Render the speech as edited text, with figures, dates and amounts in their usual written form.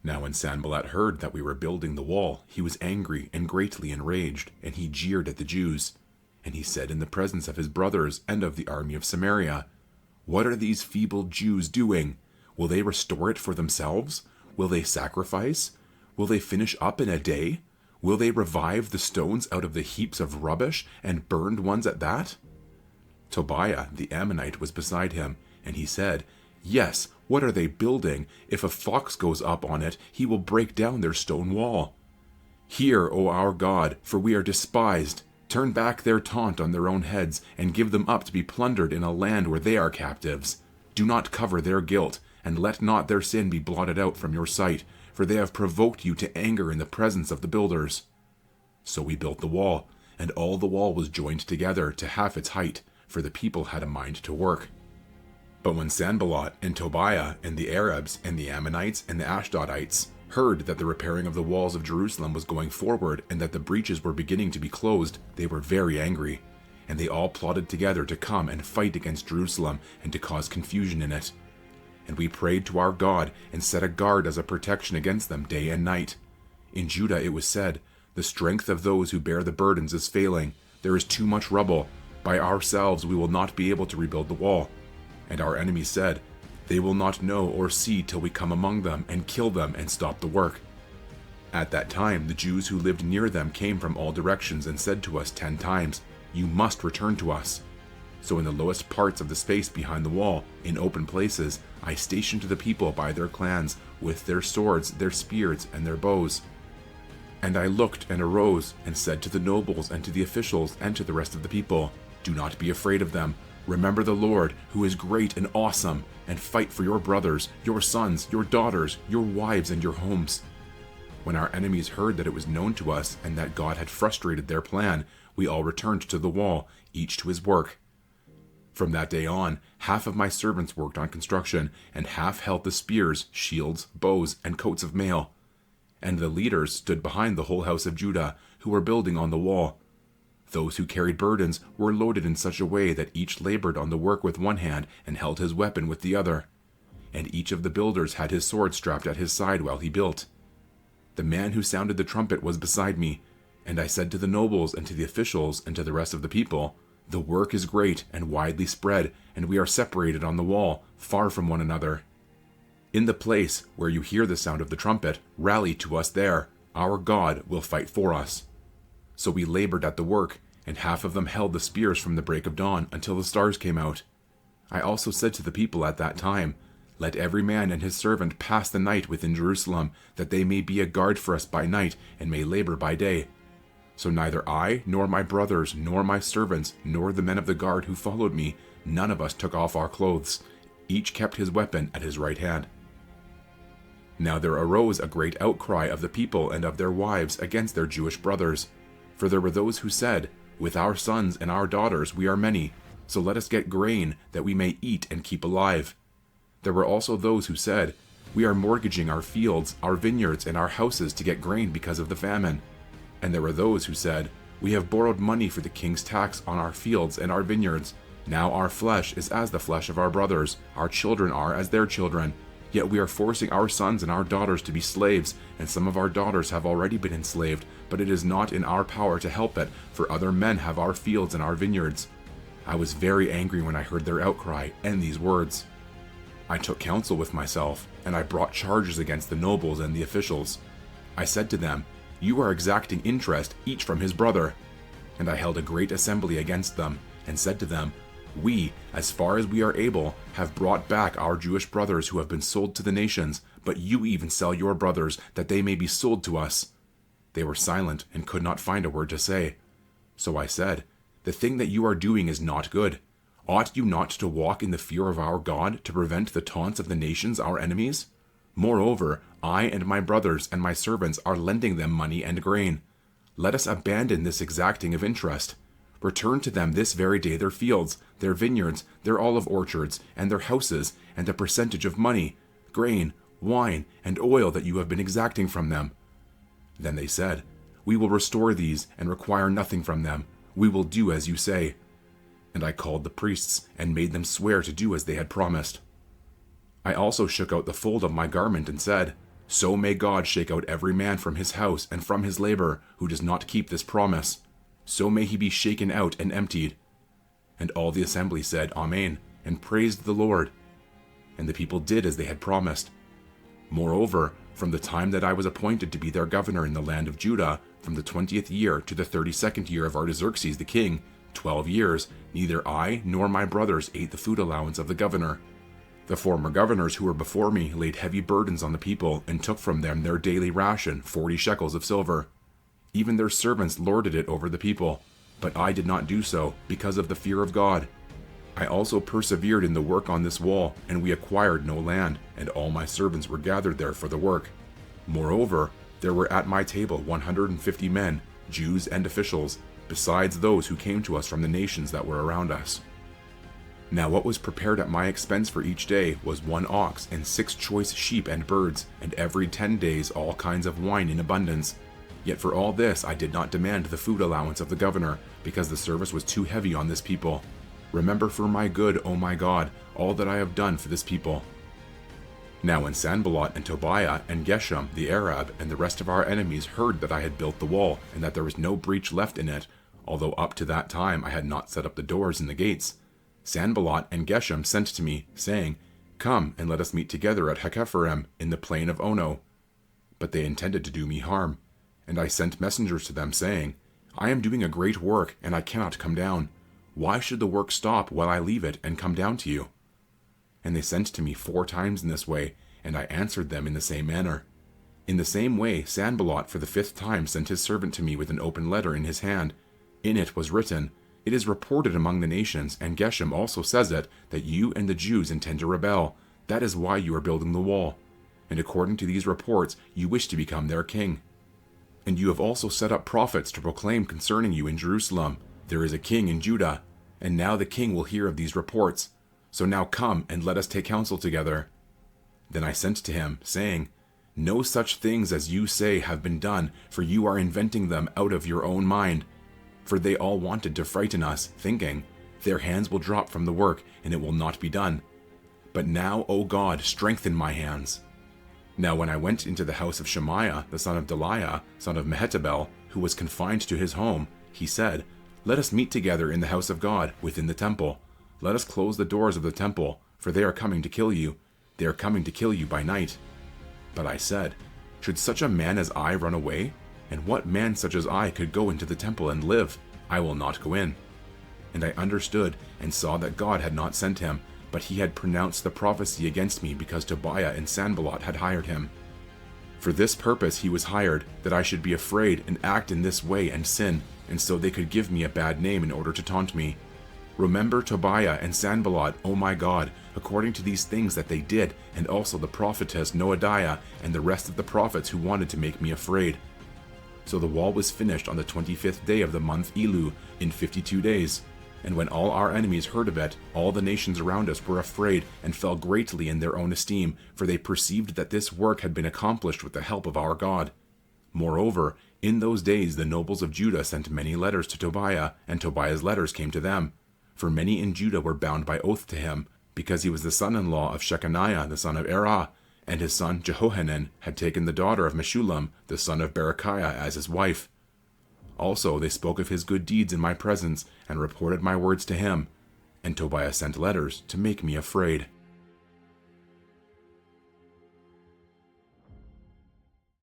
Now when Sanballat heard that we were building the wall, he was angry and greatly enraged, and he jeered at the Jews. And he said in the presence of his brothers and of the army of Samaria, "What are these feeble Jews doing? Will they restore it for themselves? Will they sacrifice? Will they finish up in a day? Will they revive the stones out of the heaps of rubbish, and burned ones at that?" Tobiah the Ammonite was beside him, and he said, "Yes, what are they building? If a fox goes up on it, he will break down their stone wall. Hear, O our God, for we are despised. Turn back their taunt on their own heads, and give them up to be plundered in a land where they are captives. Do not cover their guilt, and let not their sin be blotted out from your sight, for they have provoked you to anger in the presence of the builders." So we built the wall, and all the wall was joined together to half its height, for the people had a mind to work. But when Sanballat and Tobiah and the Arabs and the Ammonites and the Ashdodites heard that the repairing of the walls of Jerusalem was going forward and that the breaches were beginning to be closed, they were very angry, and they all plotted together to come and fight against Jerusalem and to cause confusion in it. And we prayed to our God and set a guard as a protection against them day and night. In Judah it was said, "The strength of those who bear the burdens is failing. There is too much rubble. By ourselves we will not be able to rebuild the wall." And our enemies said, "They will not know or see till we come among them and kill them and stop the work." At that time the Jews who lived near them came from all directions and said to us 10 times, "You must return to us." So in the lowest parts of the space behind the wall, in open places, I stationed the people by their clans, with their swords, their spears, and their bows. And I looked and arose, and said to the nobles and to the officials and to the rest of the people, "Do not be afraid of them. Remember the Lord, who is great and awesome, and fight for your brothers, your sons, your daughters, your wives, and your homes." When our enemies heard that it was known to us and that God had frustrated their plan, we all returned to the wall, each to his work. From that day on, half of my servants worked on construction, and half held the spears, shields, bows, and coats of mail. And the leaders stood behind the whole house of Judah, who were building on the wall. Those who carried burdens were loaded in such a way that each labored on the work with one hand and held his weapon with the other. And each of the builders had his sword strapped at his side while he built. The man who sounded the trumpet was beside me, and I said to the nobles and to the officials and to the rest of the people, "The work is great and widely spread, and we are separated on the wall, far from one another. In the place where you hear the sound of the trumpet, rally to us there. Our God will fight for us." So we labored at the work, and half of them held the spears from the break of dawn until the stars came out. I also said to the people at that time, "Let every man and his servant pass the night within Jerusalem, that they may be a guard for us by night and may labor by day." So neither I, nor my brothers, nor my servants, nor the men of the guard who followed me, none of us took off our clothes. Each kept his weapon at his right hand. Now there arose a great outcry of the people and of their wives against their Jewish brothers. For there were those who said, "With our sons and our daughters we are many, so let us get grain, that we may eat and keep alive." There were also those who said, "We are mortgaging our fields, our vineyards, and our houses to get grain because of the famine." And there were those who said, "We have borrowed money for the king's tax on our fields and our vineyards. Now our flesh is as the flesh of our brothers, our children are as their children. Yet we are forcing our sons and our daughters to be slaves, and some of our daughters have already been enslaved, but it is not in our power to help it, for other men have our fields and our vineyards." I was very angry when I heard their outcry and these words. I took counsel with myself, and I brought charges against the nobles and the officials. I said to them, "You are exacting interest, each from his brother." And I held a great assembly against them, and said to them, "We, as far as we are able, have brought back our Jewish brothers who have been sold to the nations, but you even sell your brothers, that they may be sold to us." They were silent and could not find a word to say. So I said, "The thing that you are doing is not good. Ought you not to walk in the fear of our God to prevent the taunts of the nations, our enemies? Moreover, I and my brothers and my servants are lending them money and grain. Let us abandon this exacting of interest. Return to them this very day their fields, their vineyards, their olive orchards, and their houses, and the percentage of money, grain, wine, and oil that you have been exacting from them." Then they said, "We will restore these and require nothing from them. We will do as you say." And I called the priests and made them swear to do as they had promised. I also shook out the fold of my garment and said, So may God shake out every man from his house and from his labor who does not keep this promise. So may he be shaken out and emptied." And all the assembly said, "Amen," and praised the Lord. And the people did as they had promised. Moreover, from the time that I was appointed to be their governor in the land of Judah, from the 20th year to the 32nd year of Artaxerxes the king, 12 years, neither I nor my brothers ate the food allowance of the governor. The former governors who were before me laid heavy burdens on the people and took from them their daily ration, 40 shekels of silver. Even their servants lorded it over the people, but I did not do so because of the fear of God. I also persevered in the work on this wall, and we acquired no land, and all my servants were gathered there for the work. Moreover, there were at my table 150 men, Jews and officials, besides those who came to us from the nations that were around us. Now what was prepared at my expense for each day was 1 ox and 6 choice sheep and birds, and every 10 days all kinds of wine in abundance. Yet for all this I did not demand the food allowance of the governor, because the service was too heavy on this people. Remember for my good, O my God, all that I have done for this people. Now when Sanballat and Tobiah and Geshem the Arab and the rest of our enemies heard that I had built the wall, and that there was no breach left in it, although up to that time I had not set up the doors and the gates, Sanballat and Geshem sent to me, saying, "Come and let us meet together at Hakkephirim in the plain of Ono." But they intended to do me harm, and I sent messengers to them, saying, "I am doing a great work, and I cannot come down. Why should the work stop while I leave it and come down to you?" And they sent to me 4 times in this way, and I answered them in the same manner. In the same way Sanballat for the 5th time sent his servant to me with an open letter in his hand. In it was written, "It is reported among the nations, and Geshem also says it, that you and the Jews intend to rebel. That is why you are building the wall. And according to these reports, you wish to become their king. And you have also set up prophets to proclaim concerning you in Jerusalem, 'There is a king in Judah.' And now the king will hear of these reports. So now come and let us take counsel together." Then I sent to him, saying, "No such things as you say have been done, for you are inventing them out of your own mind." For they all wanted to frighten us, thinking, "Their hands will drop from the work, and it will not be done." But now, O God, strengthen my hands. Now when I went into the house of Shemaiah, the son of Delaiah, son of Mehetabel, who was confined to his home, he said, "Let us meet together in the house of God, within the temple. Let us close the doors of the temple, for they are coming to kill you. They are coming to kill you by night." But I said, "Should such a man as I run away? And what man such as I could go into the temple and live? I will not go in." And I understood and saw that God had not sent him, but he had pronounced the prophecy against me because Tobiah and Sanballat had hired him. For this purpose he was hired, that I should be afraid and act in this way and sin, and so they could give me a bad name in order to taunt me. Remember Tobiah and Sanballat, O my God, according to these things that they did, and also the prophetess Noadiah and the rest of the prophets who wanted to make me afraid. So the wall was finished on the 25th day of the month Elu, in 52 days. And when all our enemies heard of it, all the nations around us were afraid and fell greatly in their own esteem, for they perceived that this work had been accomplished with the help of our God. Moreover, in those days the nobles of Judah sent many letters to Tobiah, and Tobiah's letters came to them. For many in Judah were bound by oath to him, because he was the son-in-law of Shechaniah the son of Erah, and his son Jehohanan had taken the daughter of Meshullam the son of Berechiah as his wife. Also they spoke of his good deeds in my presence, and reported my words to him. And Tobiah sent letters to make me afraid.